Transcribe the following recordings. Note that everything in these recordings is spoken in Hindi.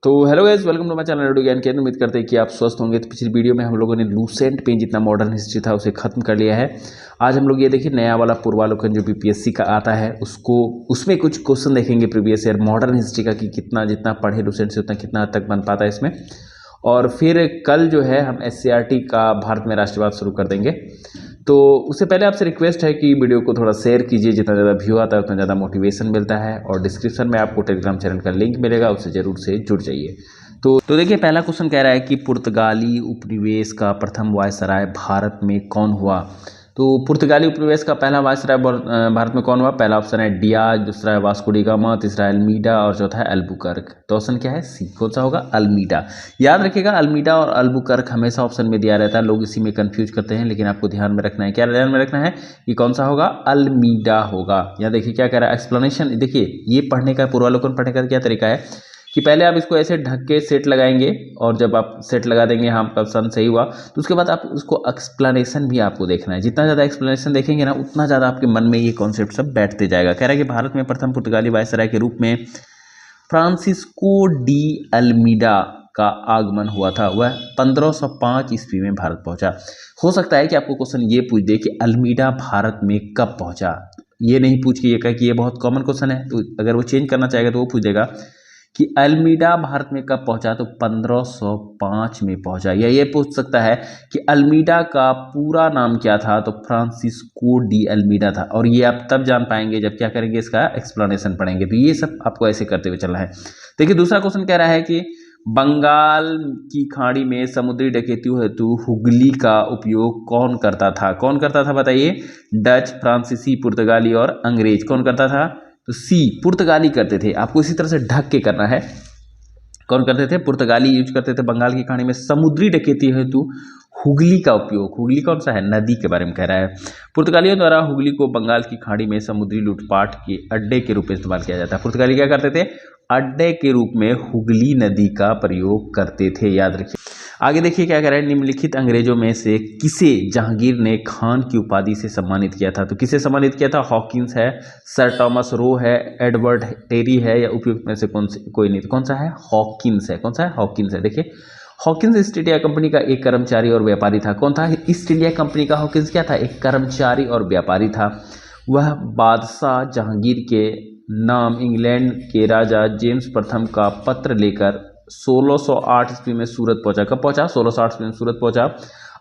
तो hello guys, welcome to my channel radio Gyan Kendra. उम्मीद करते हैं कि आप स्वस्थ होंगे। तो पिछली वीडियो में हम लोगों ने लूसेंट पे जितना मॉडर्न हिस्ट्री था उसे खत्म कर लिया है। आज हम लोग ये देखिए नया वाला पूर्वालोकन जो बीपीएससी का आता है उसको उसमें कुछ क्वेश्चन देखेंगे प्रीवियस ईयर मॉडर्न हिस्ट्री का कि कितना जितना पढ़े लूसेंट से उतना कितना हद तक बन पाता है इसमें। और फिर कल जो है हम एससीईआरटी का भारत में राष्ट्रवाद शुरू कर देंगे। तो उससे पहले आपसे रिक्वेस्ट है कि वीडियो को थोड़ा शेयर कीजिए, जितना ज़्यादा व्यू आता है उतना ज़्यादा मोटिवेशन मिलता है। और डिस्क्रिप्शन में आपको टेलीग्राम चैनल का लिंक मिलेगा, उससे जरूर से जुड़ जाइए। तो देखिए पहला क्वेश्चन कह रहा है कि पुर्तगाली उपनिवेश का प्रथम वायसराय भारत में कौन हुआ। तो पुर्तगाली उपनिवेश का पहला वायसराय भारत में कौन हुआ। पहला ऑप्शन है डियाज, दूसरा है वास्को डी गामा, तीसरा है अल्मीडा और चौथा है अल्बुकर्क। तो ऑप्शन क्या है सी, कौन सा होगा अल्मीडा। याद रखिएगा अल्मीडा और अल्बुकर्क हमेशा ऑप्शन में दिया रहता है, लोग इसी में कंफ्यूज करते हैं, लेकिन आपको ध्यान में रखना है। क्या ध्यान में रखना है कि कौन सा होगा अल्मीडा होगा। यहाँ देखिए क्या कह रहा है एक्सप्लेनेशन। देखिए ये पढ़ने का पूर्वालोकन पढ़ने का क्या तरीका है कि पहले आप इसको ऐसे ढक के सेट लगाएंगे और जब आप सेट लगा देंगे हाँ आपका ऑप्शन सही हुआ तो उसके बाद आप उसको एक्सप्लेनेशन भी आपको देखना है। जितना ज़्यादा एक्सप्लेनेशन देखेंगे ना उतना ज़्यादा आपके मन में ये कॉन्सेप्ट सब बैठते जाएगा। कह रहा है कि भारत में प्रथम पुर्तगाली वायसराय के रूप में फ्रांसिस्को डी अल्मीडा का आगमन हुआ था। वह 1505 ईस्वी में भारत पहुंचा। हो सकता है कि आपको क्वेश्चन ये पूछ दे कि अल्मीडा भारत में कब पहुंचा। ये नहीं पूछ के ये कहे कि ये बहुत कॉमन क्वेश्चन है, तो अगर वो चेंज करना चाहेगा तो वो पूछ देगा कि अल्मीडा भारत में कब पहुंचा, तो 1505 में पहुंचा। या ये पूछ सकता है कि अल्मीडा का पूरा नाम क्या था, तो फ्रांसिस्को डी अल्मीडा था। और ये आप तब जान पाएंगे जब क्या करेंगे इसका एक्सप्लेनेशन पढ़ेंगे। तो ये सब आपको ऐसे करते हुए चलना है। देखिए दूसरा क्वेश्चन कह रहा है कि बंगाल की खाड़ी में समुद्री डकैती हेतु हुगली का उपयोग कौन करता था। कौन करता था बताइए। डच, फ्रांसीसी, पुर्तगाली और अंग्रेज। कौन करता था, तो सी पुर्तगाली करते थे। आपको इसी तरह से ढक के करना है। कौन करते थे, पुर्तगाली यूज करते थे बंगाल की खाड़ी में समुद्री डकैती हेतु हुगली का उपयोग। हुगली कौन सा है, नदी के बारे में कह रहा है। पुर्तगालियों द्वारा हुगली को बंगाल की खाड़ी में समुद्री लूटपाट के अड्डे के रूप में इस्तेमाल किया जाता है। पुर्तगाली क्या करते थे, अड्डे के रूप में हुगली नदी का प्रयोग करते थे, याद रखिए। आगे देखिए क्या कह रहा है, निम्नलिखित अंग्रेजों में से किसे जहांगीर ने खान की उपाधि से सम्मानित किया था। तो किसे सम्मानित किया था, हॉकिंस है, सर टॉमस रो है, एडवर्ड टेरी है, या उपयुक्त में से कोई नहीं। तो कौन सा है, हॉकिंस है। कौन सा है, हॉकिंस है। देखिए हॉकिंस ईस्ट इंडिया कंपनी का एक कर्मचारी और व्यापारी था। कौन था ईस्ट इंडिया कंपनी का हॉकिंस, क्या था, एक कर्मचारी और व्यापारी था। वह बादशाह जहांगीर के नाम इंग्लैंड के राजा जेम्स प्रथम का पत्र लेकर 1608 ईस्वी में सूरत पहुंचा। कब पहुंचा, 1608 ईस्वी में सूरत पहुंचा।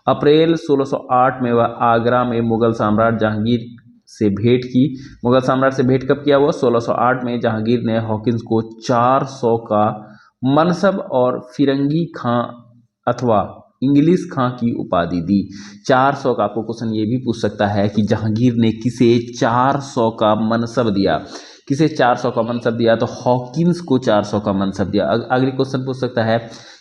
अप्रैल 1608 में वह आगरा में मुगल सम्राट जहांगीर से भेंट की। मुगल सम्राट से भेंट कब किया, वो 1608 में जहांगीर ने हॉकिंस को 400 का मनसब और फिरंगी खां अथवा इंग्लिश खां की उपाधि दी। 400 का आपको क्वेश्चन ये भी पूछ सकता है कि जहांगीर ने किसे 400 का मनसब दिया। किसे 400 का मनसब दिया, तो हॉकिंस को 400 का मनसब दिया। अगले क्वेश्चन पूछ सकता है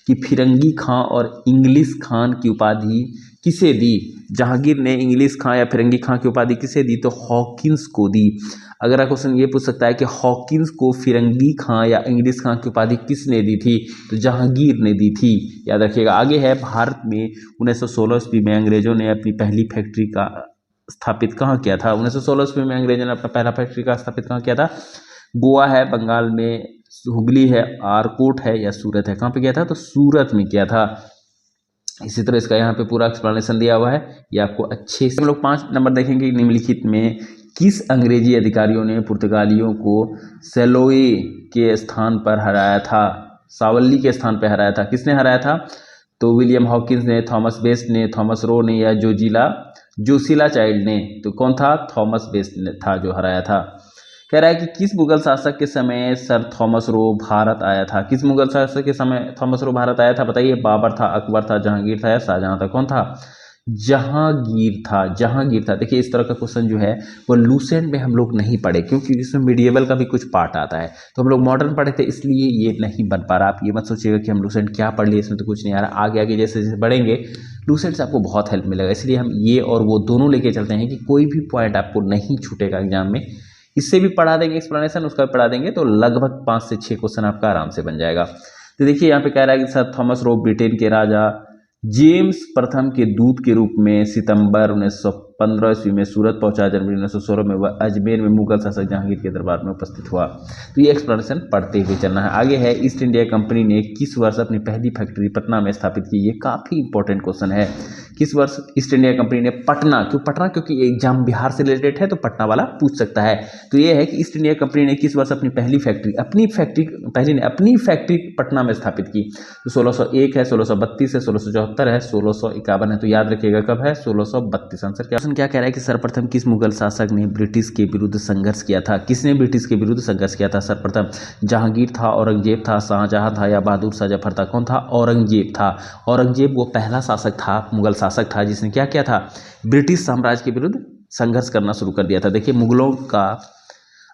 कि फिरंगी खां और इंग्लिश खान की उपाधि किसे दी। जहांगीर ने इंग्लिश खां या फिरंगी खां की उपाधि किसे दी, तो हॉकिंस को दी। अगला क्वेश्चन ये पूछ सकता है कि हॉकिंस को फिरंगी खां या इंग्लिश खां की उपाधि किसने दी थी, तो जहांगीर ने दी थी, याद रखिएगा। आगे है भारत में 1916 ईस्वी में अंग्रेजों ने अपनी पहली फैक्ट्री का स्थापित कहाँ किया था। 1916 ईस्वी में अंग्रेजों ने अपना पहला फैक्ट्री का स्थापित कहाँ किया था, गोवा है, बंगाल में हुगली है, आरकोट है या सूरत है। कहाँ पे किया था, तो सूरत में किया था। इसी तरह इसका यहाँ पे पूरा एक्सप्लेनेशन दिया हुआ है, ये आपको अच्छे से। हम लोग 5 नंबर देखेंगे। निम्नलिखित में किस अंग्रेजी अधिकारियों ने पुर्तगालियों को सेलोए के स्थान पर हराया था, सावल्ली के स्थान पर हराया था। किसने हराया था, तो विलियम हॉकिंस ने, थॉमस बेस्ट ने, थॉमस रो ने या जोसिला चाइल्ड ने। तो कौन था, थॉमस बेस्ट ने था जो हराया था। कह रहा है कि किस मुगल शासक के समय सर थॉमस रो भारत आया था। किस मुगल शासक के समय थॉमस रो भारत आया था बताइए। बाबर था, अकबर था, जहांगीर था या शाहजहां था। कौन था, जहांगीर था। जहांगीर था। देखिए इस तरह का क्वेश्चन जो है वो लूसेंट में हम लोग नहीं पढ़े, क्योंकि इसमें मिडिएवल का भी कुछ पार्ट आता है, तो हम लोग मॉडर्न पढ़े थे, इसलिए ये नहीं बन पा रहा। आप ये मत सोचिएगा कि हम लूसेंट क्या पढ़ लिए, इसमें तो कुछ नहीं आ रहा। आगे आगे जैसे जैसे बढ़ेंगे लूसेंट से आपको बहुत हेल्प मिलेगा, इसलिए हम ये और वो दोनों लेके चलते हैं कि कोई भी पॉइंट आपको नहीं छूटेगा एग्जाम में। इससे भी पढ़ा देंगे एक्सप्लेनेशन, उसका भी पढ़ा देंगे, तो लगभग 5 से 6 क्वेश्चन आपका आराम से बन जाएगा। तो देखिए यहाँ पे कह रहा है कि सर थॉमस रो ब्रिटेन के राजा जेम्स प्रथम के दूत के रूप में सितंबर 1915 ईस्वी में सूरत पहुंचा। जनवरी 1916 में वह अजमेर में मुगल शासक जहांगीर के दरबार में उपस्थित हुआ। तो ये एक्सप्लेनेशन पढ़ते हुए चलना है। आगे है, ईस्ट इंडिया कंपनी ने किस वर्ष अपनी पहली फैक्ट्री पटना में स्थापित की। ये काफ़ी इंपॉर्टेंट क्वेश्चन है। किस वर्ष ईस्ट इंडिया कंपनी ने पटना, क्यों पटना, क्योंकि एग्जाम बिहार से रिलेटेड है तो पटना वाला पूछ सकता है। तो ये है कि ईस्ट इंडिया कंपनी ने किस वर्ष अपनी पहली फैक्ट्री पटना में स्थापित की। तो 1601 है, 1632 है, 1674 है, 1651 है। तो याद रखिएगा कब है, 1632। आंसर क्या कह रहा है कि सर्वप्रथम किस मुगल शासक ने ब्रिटिश के विरुद्ध संघर्ष किया था। किसने ब्रिटिश के विरुद्ध संघर्ष किया था? सर्वप्रथम जहांगीर था, औरंगजेब था, शाहजहां था या बहादुर शाह जफर था? कौन था? औरंगजेब था। औरंगजेब वो पहला शासक था, मुगल शासक था, जिसने क्या किया था, ब्रिटिश साम्राज्य के विरुद्ध संघर्ष करना शुरू कर दिया था। देखिए, मुगलों का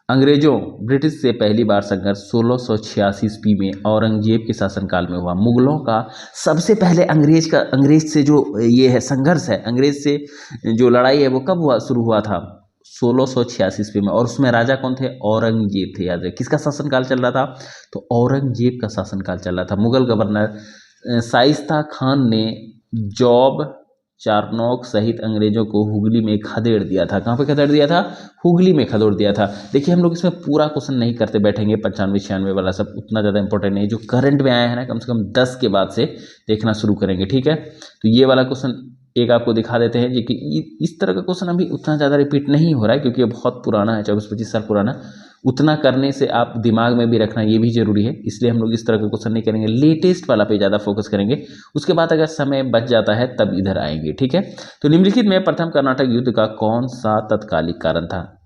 अंग्रेजों ब्रिटिश से पहली बार संघर्ष 1686 ईस्वी में औरंगजेब के शासनकाल में हुआ। मुगलों का सबसे पहले अंग्रेज से जो ये है संघर्ष है, अंग्रेज से जो लड़ाई है वो कब शुरू हुआ था? 1686 ईस्वी में। और उसमें राजा कौन थे? औरंगजेब थे। याद रखिए, किसका शासनकाल चल रहा था? तो औरंगजेब का शासनकाल चल रहा था। मुगल गवर्नर शाइस्ता खान ने जॉब चारनोक सहित अंग्रेजों को हुगली में खदेड़ दिया था। कहाँ पे खदेड़ दिया था? हुगली में खदेड़ दिया था। देखिए, हम लोग इसमें पूरा क्वेश्चन नहीं करते बैठेंगे, 95 96 वाला सब उतना ज़्यादा इंपॉर्टेंट नहीं है। जो करंट में आया है ना, कम से कम 10 के बाद से देखना शुरू करेंगे, ठीक है। तो ये वाला क्वेश्चन एक आपको दिखा देते हैं, जो कि इस तरह का क्वेश्चन अभी उतना ज़्यादा रिपीट नहीं हो रहा है, क्योंकि ये बहुत पुराना है, 24-25 साल पुराना। उतना करने से आप दिमाग में भी रखना ये भी जरूरी है, इसलिए हम लोग इस तरह का क्वेश्चन नहीं करेंगे, लेटेस्ट वाला पे ज़्यादा फोकस करेंगे। उसके बाद अगर समय बच जाता है तब इधर आएंगे, ठीक है। तो निम्नलिखित में प्रथम कर्नाटक युद्ध का कौन सा तत्कालिक कारण था?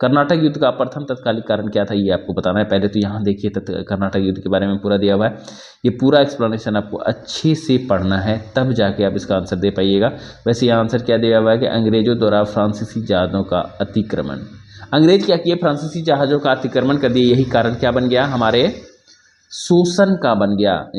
कर्नाटक युद्ध का प्रथम तत्कालिक कारण क्या था, ये आपको बताना है। पहले तो यहाँ देखिए, कर्नाटक युद्ध के बारे में पूरा दिया हुआ है। ये पूरा एक्सप्लेनेशन आपको अच्छे से पढ़ना है, तब जाके आप इसका आंसर दे पाइएगा। वैसे यहाँ आंसर क्या दिया हुआ है कि अंग्रेजों द्वारा फ्रांसीसी जहाज़ों का अतिक्रमण। अंग्रेज क्या किए? फ्रांसीसी जहाज़ों का अतिक्रमण कर दिए। यही कारण क्या बन गया? हमारे शोषण का बन गया,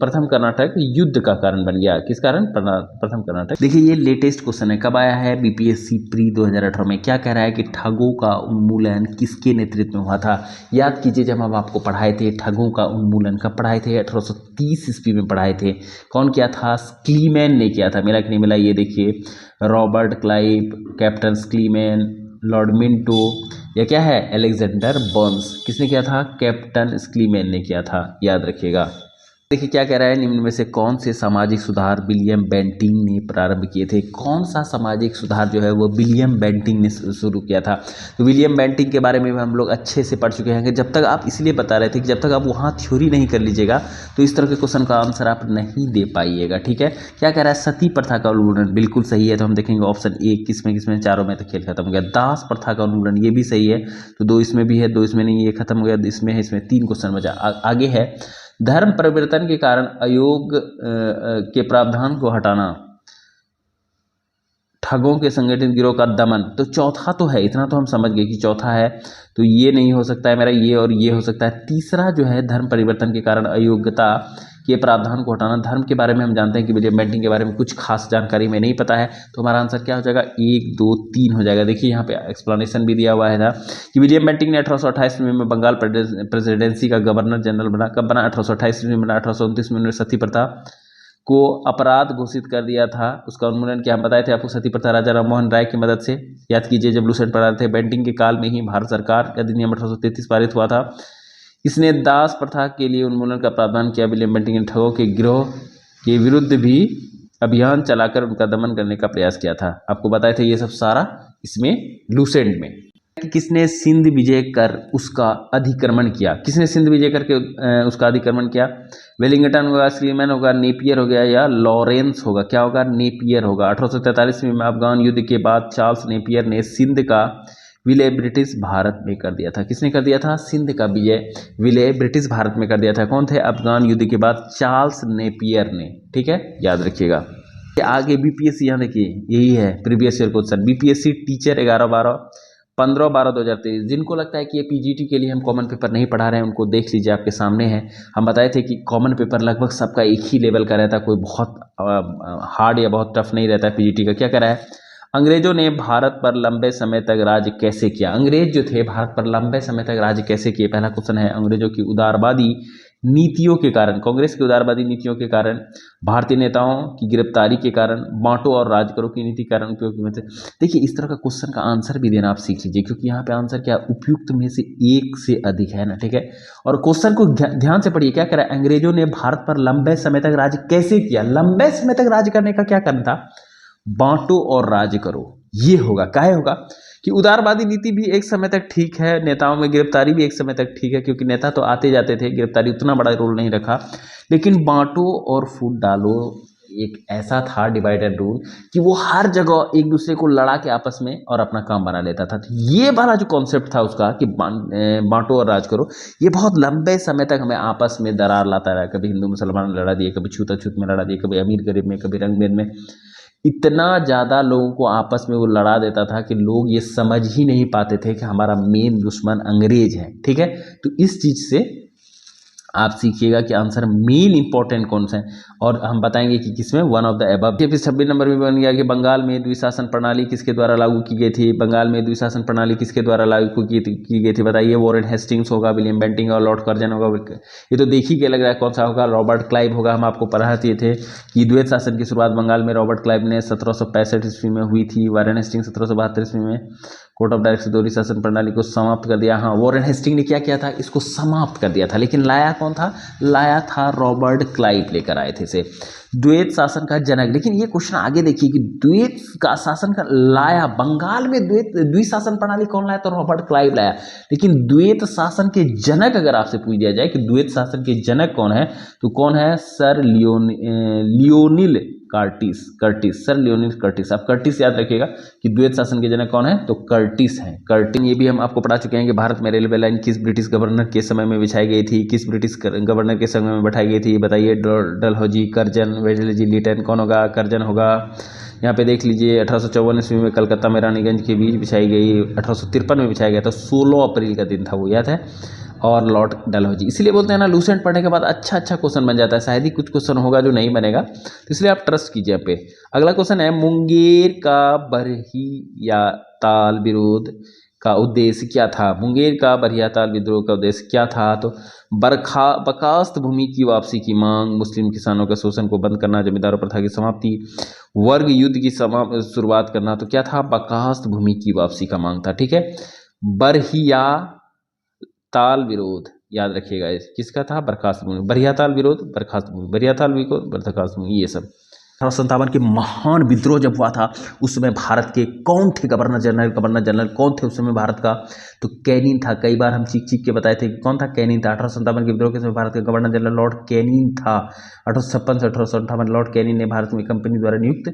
प्रथम कर्नाटक युद्ध का कारण बन गया। किस कारण? प्रथम कर्नाटक। देखिए, ये लेटेस्ट क्वेश्चन है, कब आया है? बीपीएससी प्री 2018 में। क्या कह रहा है कि ठगों का उन्मूलन किसके नेतृत्व में हुआ था? याद कीजिए, जब हम आपको पढ़ाए थे ठगों का उन्मूलन, कब पढ़ाए थे? 1830 ईस्वी में पढ़ाए थे। कौन किया था? स्क्लीमैन ने किया था। मिला कि नहीं मिला? ये देखिए, Robert Clive, captain Sleeman, lord Minto, या क्या है, अलेक्जेंडर बर्न्स। किसने किया था? कैप्टन स्क्लीमैन ने किया था, याद रखिएगा। देखिए क्या कह रहा है, निम्न में से कौन से सामाजिक सुधार विलियम बेंटिंग ने प्रारंभ किए थे? कौन सा सामाजिक सुधार जो है वो विलियम बेंटिंग ने शुरू किया था? तो विलियम बेंटिंग के बारे में हम लोग अच्छे से पढ़ चुके हैं कि जब तक आप इसलिए बता रहे थे कि जब तक आप वहाँ थ्योरी नहीं कर लीजिएगा तो इस तरह के क्वेश्चन का आंसर आप नहीं दे पाइएगा, ठीक है। क्या कह रहा है? सती प्रथा का उन्मूलन, बिल्कुल सही है। तो हम देखेंगे ऑप्शन ए, किसमें चारों में, तो खेल खत्म हो गया। दास प्रथा का उन्मूलन, ये भी सही है। तो 2 इसमें भी है, 2 इसमें नहीं, ये खत्म हो गया, इसमें है, इसमें 3 क्वेश्चन बचा। आगे है, धर्म परिवर्तन के कारण अयोग के प्रावधान को हटाना, ठगों के संगठित गिरोह का दमन। तो चौथा तो है, इतना तो हम समझ गए कि चौथा है, तो ये नहीं हो सकता है मेरा, ये और ये हो सकता है। तीसरा जो है, धर्म परिवर्तन के कारण अयोग्यता के प्रावधान को हटाना। धर्म के बारे में हम जानते हैं कि विलियम बेंटिंग के बारे में कुछ खास जानकारी में नहीं पता है, तो हमारा आंसर क्या हो जाएगा? 1, 2, 3 हो जाएगा। देखिए यहाँ पे एक्सप्लेनेशन भी दिया हुआ है ना कि विलियम बेंटिंग ने 1828 में बंगाल प्रेसिडेंसी का गवर्नर जनरल बना। कब बना? 1828 में बना। 1829 में उन्होंने सती प्रथा को अपराध घोषित कर दिया था। उसका उन्मूलन क्या हम बताए थे आपको? सती प्रथा राजा राममोहन राय की मदद से। याद कीजिए, जब लूसेंट पढ़ा रहे थे। बेंटिंग के काल में ही भारत सरकार का अधिनियम 1833 पारित हुआ था। इसने दास प्रथा के लिए उन्मूलन का प्रावधान किया। विलियम बेंटिंग ने ठगों के गिरोह के विरुद्ध भी अभियान चलाकर उनका दमन करने का प्रयास किया था। आपको बताए थे ये सब सारा इसमें लूसेंट में। कि किसने सिंध विजय कर उसका अधिक्रमण किया? किसने सिंध विजय करके उसका अधिक्रमण किया? वेलिंगटन होगा, स्लीमैन होगा, नेपियर हो गया, या लॉरेंस होगा? क्या होगा? नेपियर होगा। 1843 में अफगान युद्ध के बाद चार्ल्स नेपियर ने सिंध का विलय ब्रिटिश भारत में कर दिया था। किसने कर दिया था? सिंध का विलय ब्रिटिश भारत में कर दिया था। कौन थे? अफगान युद्ध के बाद चार्ल्स नेपियर ने, ठीक है, याद रखिएगा। आगे बीपीएससी, यहाँ देखिए यही है previous year question. BPSC teacher 11-12, 15-12-2023। जिनको लगता है कि ये पीजीटी के लिए हम कॉमन पेपर नहीं पढ़ा रहे हैं, उनको देख लीजिए, आपके सामने है। हम बताए थे कि कॉमन पेपर लगभग सबका एक ही लेवल का रहता है, कोई बहुत हार्ड या बहुत टफ नहीं रहता है पीजीटी का। क्या कह रहा है? अंग्रेजों ने भारत पर लंबे समय तक राज्य कैसे किया? अंग्रेज जो थे भारत पर लंबे समय तक राज्य कैसे किए? पहला क्वेश्चन है, अंग्रेजों की उदारवादी नीतियों के कारण, कांग्रेस की उदारवादी नीतियों के कारण, भारतीय नेताओं की गिरफ्तारी के कारण, बांटो और राज करो की नीति के कारण उपयुक्त में से। देखिए इस तरह का क्वेश्चन का आंसर भी देना आप सीख लीजिए, क्योंकि यहाँ पे आंसर क्या उपयुक्त में से एक से अधिक है ना, ठीक है। और क्वेश्चन को ध्यान से पढ़िए, क्या करा, अंग्रेजों ने भारत पर लंबे समय तक राज कैसे किया, लंबे समय तक राज करने का क्या करना था, बांटो और राज करो। ये होगा, काहे होगा कि उदारवादी नीति भी एक समय तक ठीक है, नेताओं में गिरफ्तारी भी एक समय तक ठीक है, क्योंकि नेता तो आते जाते थे, गिरफ्तारी उतना बड़ा रोल नहीं रखा। लेकिन बांटो और फूट डालो एक ऐसा था डिवाइड एंड रूल कि वो हर जगह एक दूसरे को लड़ा के आपस में और अपना काम बना लेता था। तो ये वाला जो कॉन्सेप्ट था उसका कि बांटो और राज करो, ये बहुत लंबे समय तक हमें आपस में दरार लाता रहा। कभी हिंदू मुसलमान लड़ा दिए, कभी छूत में लड़ा दिए, कभी अमीर गरीब में, कभी रंग भेद में। इतना ज़्यादा लोगों को आपस में वो लड़ा देता था कि लोग ये समझ ही नहीं पाते थे कि हमारा मेन दुश्मन अंग्रेज है, ठीक है। तो इस चीज़ से आप सीखिएगा कि आंसर मेन इंपॉर्टेंट कौन सा है, और हम बताएंगे कि किसमें वन ऑफ द एबव। फिर 26 नंबर में बन गया कि बंगाल में द्विशासन प्रणाली किसके द्वारा लागू की गई थी, बंगाल में द्विशासन प्रणाली किसके द्वारा लागू की गई थी, बताइए। वॉरेन हेस्टिंग्स होगा, विलियम बेंटिंग और लॉर्ड कर्जन होगा। ये तो देख ही के लग रहा है कौन सा होगा, रॉबर्ट क्लाइव होगा। हम आपको पढ़ाते थे कि द्वैत शासन की शुरुआत बंगाल में रॉबर्ट क्लाइव ने 1765 ईस्वी में हुई थी। वॉरेन हेस्टिंग 1772 ईस्वी में कोर्ट ऑफ डायरेक्ट से दोहरी शासन प्रणाली को समाप्त कर दिया। हाँ, वॉरेन हेस्टिंग ने क्या किया था, इसको समाप्त कर दिया था, लेकिन लाया कौन था, लाया था रॉबर्ट क्लाइव, लेकर आए थे इसे। द्वैत शासन का जनक, लेकिन ये क्वेश्चन आगे देखिए कि द्वैत का शासन का लाया बंगाल में द्विशासन प्रणाली कौन लाया, तो रॉबर्ट क्लाइव लाया। लेकिन द्वैत शासन के जनक अगर आपसे पूछ दिया जाए कि द्वैत शासन के जनक कौन है, तो कौन है, sir Lionel Curtis, sir Lionel Curtis. आप कर्टिस याद रखिएगा कि द्वैत शासन के जनक कौन है, तो कर्टिस है, कर्टिस। ये भी हम आपको पढ़ा चुके हैं कि भारत में रेलवे लाइन किस ब्रिटिश गवर्नर के समय में बिछाई गई थी, किस ब्रिटिश गवर्नर के समय में बैठाई गई थी, बताइए। डलहौजी, कर्जन, वेलेस्ली, लिटन, कौन होगा, कर्जन होगा। यहाँ पे देख लीजिए 1854 ईस्वी में कलकत्ता में रानीगंज के बीच बिछाई गई, 1853 में बिछाया गया था, 16 अप्रैल का दिन था वो, याद है। और लॉर्ड डलहौजी, इसलिए बोलते हैं ना लूसेंट पढ़ने के बाद अच्छा क्वेश्चन बन जाता है। शायद ही कुछ क्वेश्चन होगा जो नहीं बनेगा, तो इसलिए आप ट्रस्ट कीजिए यहाँ पे। अगला क्वेश्चन है, मुंगेर का बरहिया ताल विरोध का उद्देश्य क्या था, मुंगेर का बरहिया ताल विद्रोह का उद्देश्य क्या था, तो बर्खास्त भूमि की वापसी की मांग, मुस्लिम किसानों के शोषण को बंद करना, जमींदारों प्रथा की समाप्ति, वर्ग युद्ध की शुरुआत करना। तो क्या था, बर्खास्त भूमि की वापसी का मांग था, ठीक है। बरहिया ताल विरोध याद रखिएगा, किसका था, बर्खास्त भूमि, बरहिया ताल विरोध, बर्खास्त भूमि, बरहिया ताल विरोध, बर्खास्त भूमि, ये सब। 1857 के महान विद्रोह जब हुआ था उस समय भारत के कौन थे गवर्नर जनरल कौन थे उस समय भारत का, तो कैनिंग था। कई बार हम चीख के बताए थे कि कौन था, कैनिंग था। 1857 के विद्रोह के समय भारत के गवर्नर जनरल लॉर्ड कैनिंग था। 1856 से 1858 लॉर्ड कैनिंग ने भारत में कंपनी द्वारा नियुक्त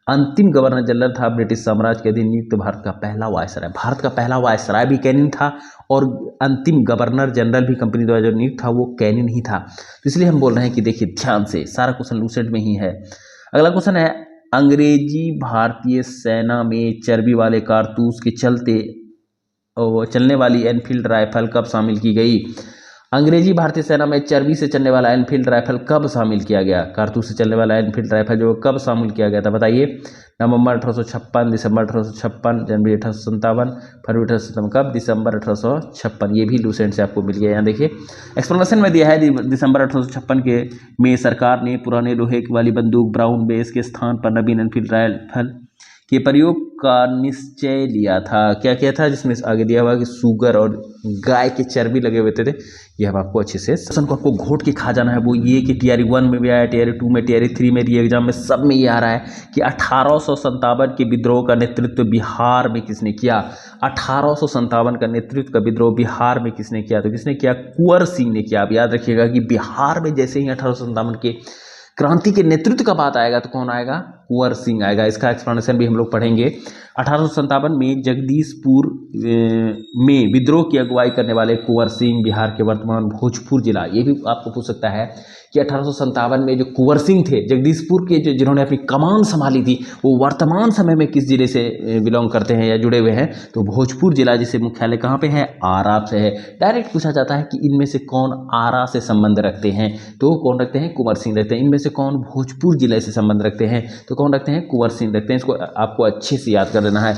अंतिम गवर्नर जनरल था। ब्रिटिश साम्राज्य के अधीन नियुक्त भारत का पहला वायसराय, भारत का पहला वायसराय भी कैनिंग था, और अंतिम गवर्नर जनरल भी कंपनी द्वारा जो नियुक्त था वो कैनिंग ही था। तो इसलिए हम बोल रहे हैं कि देखिए ध्यान से, सारा क्वेश्चन लूसेंट में ही है। अगला क्वेश्चन है, अंग्रेजी भारतीय सेना में चर्बी वाले कारतूस के चलने वाली एनफील्ड राइफल कब शामिल की गई। अंग्रेजी भारतीय सेना में चर्बी से चलने वाला एनफील्ड राइफल कब शामिल किया गया, कारतूस से चलने वाला एनफील्ड राइफल जो कब शामिल किया गया था, बताइए। नवंबर 1856, दिसंबर 1856, जनवरी 1857, फरवरी 1857, कब, दिसंबर 1856। ये भी लूसेंट से आपको मिल गया। यहाँ देखिए एक्सप्लेनेशन में दिया है, दिसंबर 1856 के में सरकार ने पुराने लोहे वाली बंदूक ब्राउन बेस के स्थान पर नवीन एनफील्ड राइफल के प्रयोग का निश्चय लिया था। क्या किया था, जिसमें आगे दिया हुआ कि सुगर और गाय के चर्बी लगे हुए थे। ये हम आपको अच्छे से क्वेश्चन को आपको घोट के खा जाना है। वो ये कि टीआरई 1 में भी आया, टीआरई 2 में, टीआरई 3 में, री एग्जाम में, सब में ये आ रहा है कि 1857 के विद्रोह का नेतृत्व बिहार में किसने किया। 1857 का नेतृत्व का विद्रोह बिहार में किसने किया, तो किसने किया, कुंवर सिंह ने किया। आप याद रखिएगा कि बिहार में जैसे ही 1857 के क्रांति के नेतृत्व का बात आएगा तो कौन आएगा, कुंवर सिंह आएगा। इसका एक्सप्लेनेशन भी हम लोग पढ़ेंगे। 1857 में जगदीशपुर में विद्रोह की अगुवाई करने वाले कुंवर सिंह बिहार के वर्तमान भोजपुर जिला, ये भी आपको पूछ सकता है कि 1857 में जो कुंवर सिंह थे जगदीशपुर के, जो जिन्होंने अपनी कमान संभाली थी, वो वर्तमान समय में किस जिले से बिलोंग करते हैं या जुड़े हुए हैं, तो भोजपुर जिला, जिसे मुख्यालय कहाँ पे है, आरा से है। डायरेक्ट पूछा जाता है कि इनमें से कौन आरा से संबंध रखते हैं, तो कौन रखते हैं, कुंवर सिंह रखते हैं। इनमें से कौन भोजपुर जिले से संबंध रखते हैं, तो कौन रखते हैं, कुंवर सिंह रखते हैं। इसको आपको अच्छे से याद कर लेना है।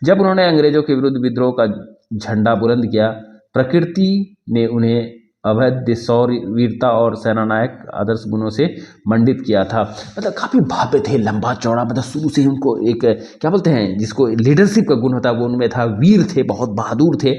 जब उन्होंने अंग्रेजों के विरुद्ध विद्रोह का झंडा बुलंद किया, प्रकृति ने उन्हें अभेद्य शौर्य, वीरता और सेनानायक आदर्श गुणों से मंडित किया था। मतलब काफ़ी भव्य थे, लंबा चौड़ा, मतलब शुरू से ही उनको एक क्या बोलते हैं जिसको लीडरशिप का गुण होता है वो उनमें था। वीर थे, बहुत बहादुर थे।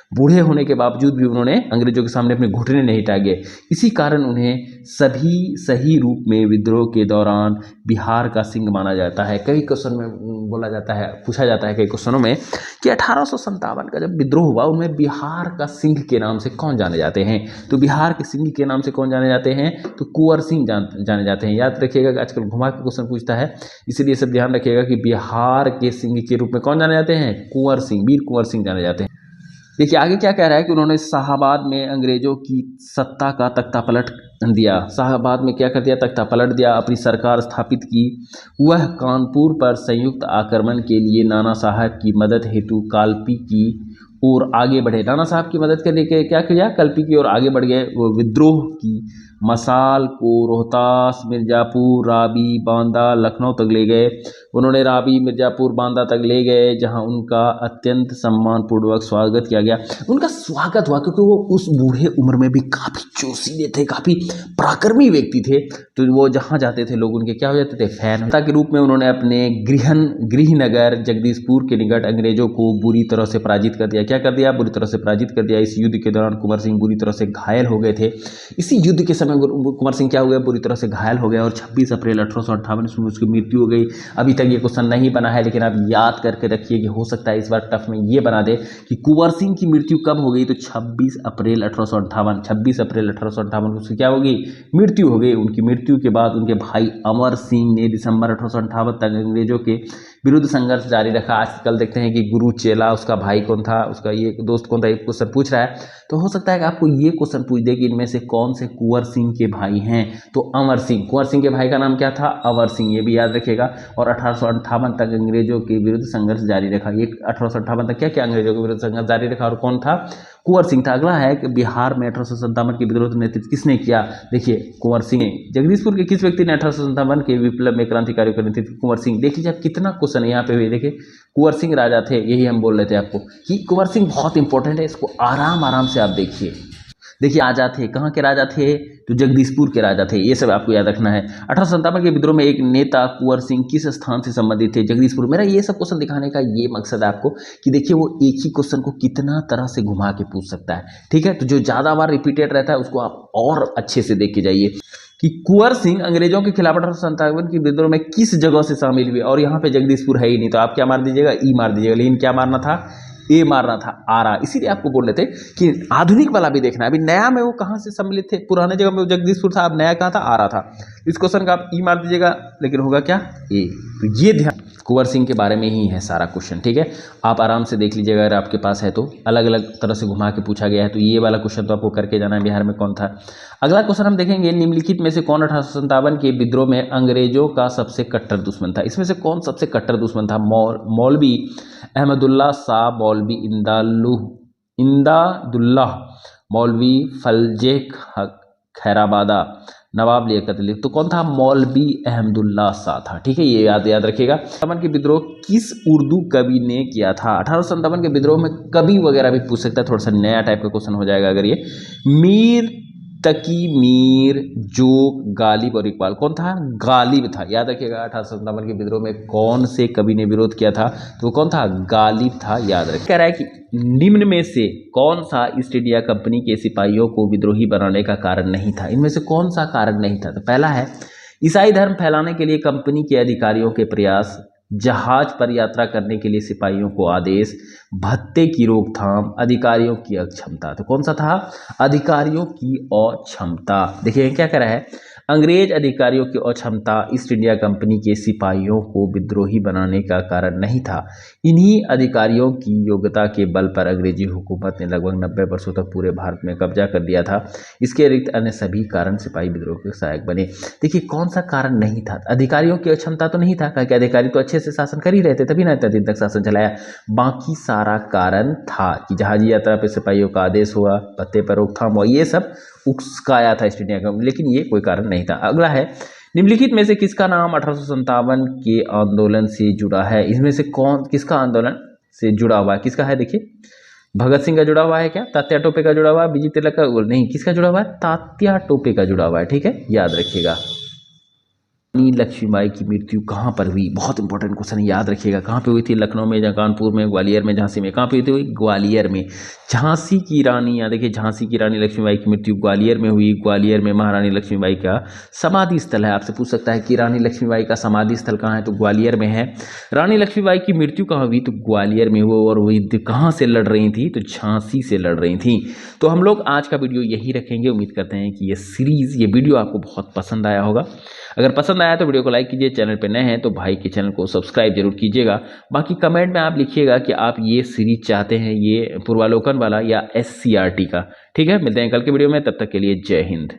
बूढ़े होने के बावजूद भी उन्होंने अंग्रेजों के सामने अपने घुटने नहीं टांगे। इसी कारण उन्हें सभी सही रूप में विद्रोह के दौरान बिहार का सिंह माना जाता है। कई क्वेश्चन में बोला जाता है, पूछा जाता है कई क्वेश्चनों में कि 1857 का जब विद्रोह हुआ उनमें बिहार का सिंह के नाम से कौन जाने जाते हैं। तो बिहार के सिंह के नाम से कौन जाने जाते हैं, तो कुंवर सिंह जाने जाते हैं। याद रखिएगा कि आजकल घुमा के क्वेश्चन पूछता है, इसलिए सब ध्यान रखिएगा कि बिहार के सिंह के रूप में कौन जाने जाते हैं, कुंवर सिंह, वीर कुंवर सिंह जाने जाते हैं। देखिए आगे क्या कह रहा है कि उन्होंने शाहाबाद में अंग्रेजों की सत्ता का तख्ता पलट दिया। शाहाबाद में क्या कर दिया, तख्ता पलट दिया, अपनी सरकार स्थापित की। वह कानपुर पर संयुक्त आक्रमण के लिए नाना साहब की मदद हेतु कालपी की ओर आगे बढ़े। नाना साहब की मदद करने के क्या किया, कल्पी की ओर आगे बढ़ गए। वो विद्रोह की मसाल को रोहतास, मिर्ज़ापुर, रावी, बांदा, लखनऊ तक ले गए। उन्होंने रावी, मिर्ज़ापुर, बांदा तक ले गए, जहां उनका अत्यंत सम्मानपूर्वक स्वागत किया गया। उनका स्वागत हुआ क्योंकि वो उस बूढ़े उम्र में भी काफ़ी जोशीले थे, काफ़ी पराक्रमी व्यक्ति थे। तो वो जहाँ जाते थे लोग उनके क्या हो जाते थे, फैन। नेता के रूप में उन्होंने अपने गृहनगर जगदीशपुर के निकट अंग्रेजों को बुरी तरह से पराजित कर दिया। क्या कर दिया, बुरी तरह से पराजित कर दिया। इस युद्ध के दौरान कुंवर सिंह बुरी तरह से घायल हो गए थे। इसी युद्ध के समय कुंवर सिंह क्या हुए, बुरी तरह से घायल हो गए और 26 अप्रैल 1858 में उसकी मृत्यु हो गई। अभी तक ये क्वेश्चन नहीं बना है, लेकिन आप याद करके रखिए कि हो सकता है इस बार टफ में ये बना दे कि कुंवर सिंह की मृत्यु कब हो गई, तो 26 अप्रैल 1858। 26 अप्रैल 1858 को उसकी क्या होगी, मृत्यु हो गई। उनकी मृत्यु के बाद उनके भाई अमर सिंह ने दिसंबर 1858 तक अंग्रेजों के विरुद्ध संघर्ष जारी रखा। आजकल देखते हैं कि गुरु चेला, उसका भाई कौन था, उसका ये दोस्त कौन था, एक क्वेश्चन पूछ रहा है। तो हो सकता है कि आपको ये क्वेश्चन पूछ दे कि इनमें से कौन से कुंवर सिंह के भाई हैं, तो अमर सिंह। कुंवर सिंह के भाई का नाम क्या था, अमर सिंह, ये भी याद रखिएगा। और 1858 तक अंग्रेजों के विरुद्ध संघर्ष जारी रखा। ये 1858 तक क्या क्या अंग्रेजों के विरुद्ध संघर्ष जारी रखा, और कौन था, कुंवर सिंह था। अगला है कि बिहार में 1857 के विद्रोह का नेतृत्व किसने किया, देखिए कुंवर सिंह ने। जगदीशपुर के किस व्यक्ति ने 1857 के विप्लव में क्रांतिकारियों का नेतृत्व, कुंवर सिंह। देख लीजिए आप कितना क्वेश्चन है यहाँ पे भी, देखिए कुंवर सिंह राजा थे, यही हम बोल रहे थे आपको कि कुंवर सिंह बहुत इंपॉर्टेंट है। इसको आराम आराम से आप देखिए। देखिए राजा थे, कहाँ के राजा थे, तो जगदीशपुर के राजा थे। ये सब आपको याद रखना है। 1857 के विद्रोह में एक नेता कुंवर सिंह किस स्थान से संबंधित थे, जगदीशपुर। मेरा ये सब क्वेश्चन दिखाने का ये मकसद है आपको कि देखिए वो एक ही क्वेश्चन को कितना तरह से घुमा के पूछ सकता है, ठीक है। तो जो ज़्यादा बार रिपीटेड रहता है उसको आप और अच्छे से देख के जाइए कि कुंवर सिंह अंग्रेजों के खिलाफ 1857 की विद्रोह में किस जगह से शामिल हुए। और यहाँ पे जगदीशपुर है ही नहीं, तो आप क्या मार दीजिएगा, ई मार दीजिएगा। लेकिन क्या मारना था, ए मारना था, आरा। इसीलिए आपको बोल रहे थे कि आधुनिक वाला भी देखना है। अभी नया में वो कहाँ से सम्मिलित थे, पुराने जगह में वो जगदीशपुर था, अब नया कहाँ था, आरा था। इस क्वेश्चन का आप ई मार दीजिएगा, लेकिन होगा क्या, ए। तो ये ध्यान, कुंवर सिंह के बारे में ही है सारा क्वेश्चन, ठीक है। आप आराम से देख लीजिएगा अगर आपके पास है तो। अलग अलग तरह से घुमा के पूछा गया है, तो ये वाला क्वेश्चन तो आपको करके जाना है, बिहार में कौन था। अगला क्वेश्चन हम देखेंगे, निम्नलिखित में से कौन 1857 के विद्रोह में अंग्रेजों का सबसे कट्टर दुश्मन था। इसमें से कौन सबसे कट्टर दुश्मन था, मौलवी अहमदुल्ला शाह, मौलवी इमदादुल्लाह, मौलवी फलजे खैराबादा, नवाब लियाकत अली। तो कौन था, मौलवी अहमदुल्ला शाह था, ठीक है। ये याद रखिएगा। 1857 के विद्रोह किस उर्दू कवि ने किया था। 1857 के विद्रोह में कवि वगैरह भी पूछ सकता है, थोड़ा सा नया टाइप का क्वेश्चन हो जाएगा अगर ये। मीर तकी, मीर, जोग, गालिब और इकबाल। कौन था, गालिब था, याद रखिएगा। 1857 के विद्रोह में कौन से कवि ने विरोध किया था, तो कौन था, गालिब था, याद रखिए। कह रहा है कि निम्न में से कौन सा ईस्ट इंडिया कंपनी के सिपाहियों को विद्रोही बनाने का कारण नहीं था। इनमें से कौन सा कारण नहीं था, तो पहला है ईसाई धर्म फैलाने के लिए कंपनी के अधिकारियों के प्रयास, जहाज पर यात्रा करने के लिए सिपाहियों को आदेश, भत्ते की रोकथाम, अधिकारियों की अक्षमता। तो कौन सा था, अधिकारियों की अक्षमता। देखिए क्या कह रहा है, अंग्रेज अधिकारियों की अक्षमता ईस्ट इंडिया कंपनी के सिपाहियों को विद्रोही बनाने का कारण नहीं था। इन्हीं अधिकारियों की योग्यता के बल पर अंग्रेजी हुकूमत ने लगभग 90 वर्षों तक पूरे भारत में कब्जा कर दिया था। इसके अतिरिक्त अन्य सभी कारण सिपाही विद्रोह के सहायक बने। देखिए कौन सा कारण नहीं था, अधिकारियों की अक्षमता तो नहीं था, क्योंकि अधिकारी तो अच्छे से शासन कर ही रहे थे, तभी ना इतना दिन तक शासन चलाया। बाकी सारा कारण था कि जहाजी यात्रा पर सिपाहियों का आदेश हुआ, पत्ते पर रोकथाम हुआ, ये सब उकसाया था ईस्ट इंडिया कंपनी, लेकिन ये कोई कारण नहीं था। अगला है, निम्नलिखित में से किसका नाम 1857 के आंदोलन से जुड़ा है। इसमें से कौन किसका आंदोलन से जुड़ा हुआ है, किसका है, देखिए भगत सिंह का जुड़ा हुआ है क्या? तात्या टोपे का जुड़ा हुआ है? बीजी तिलक का नहीं, किसका जुड़ा हुआ है? तात्या टोपे का जुड़ा हुआ है। ठीक है, याद रखिएगा। रानी लक्ष्मीबाई की मृत्यु कहाँ पर हुई? बहुत इंपॉर्टेंट क्वेश्चन, याद रखिएगा। कहाँ पे हुई थी? लखनऊ में, या कानपुर में, ग्वालियर में, झांसी में? कहाँ पे हुई थी? ग्वालियर में। झांसी की रानी, यहाँ देखिए, झांसी की रानी लक्ष्मीबाई की मृत्यु ग्वालियर में हुई। ग्वालियर में महारानी लक्ष्मीबाई का समाधि स्थल है। आपसे पूछ सकता है कि रानी लक्ष्मीबाई का समाधि स्थल कहाँ है, तो ग्वालियर में है। रानी लक्ष्मीबाई की मृत्यु कहाँ हुई, तो ग्वालियर में हुई। और वही कहाँ से लड़ रही थी, तो झांसी से लड़ रही थी। तो हम लोग आज का वीडियो यही रखेंगे। उम्मीद करते हैं कि ये सीरीज, ये वीडियो आपको बहुत पसंद आया होगा। अगर पसंद आया तो वीडियो को लाइक कीजिए, चैनल पे नए हैं तो भाई के चैनल को सब्सक्राइब जरूर कीजिएगा। बाकी कमेंट में आप लिखिएगा कि आप ये सीरीज चाहते हैं, ये पूर्वालोकन वाला या SCRT का। ठीक है, मिलते हैं कल के वीडियो में, तब तक के लिए जय हिंद।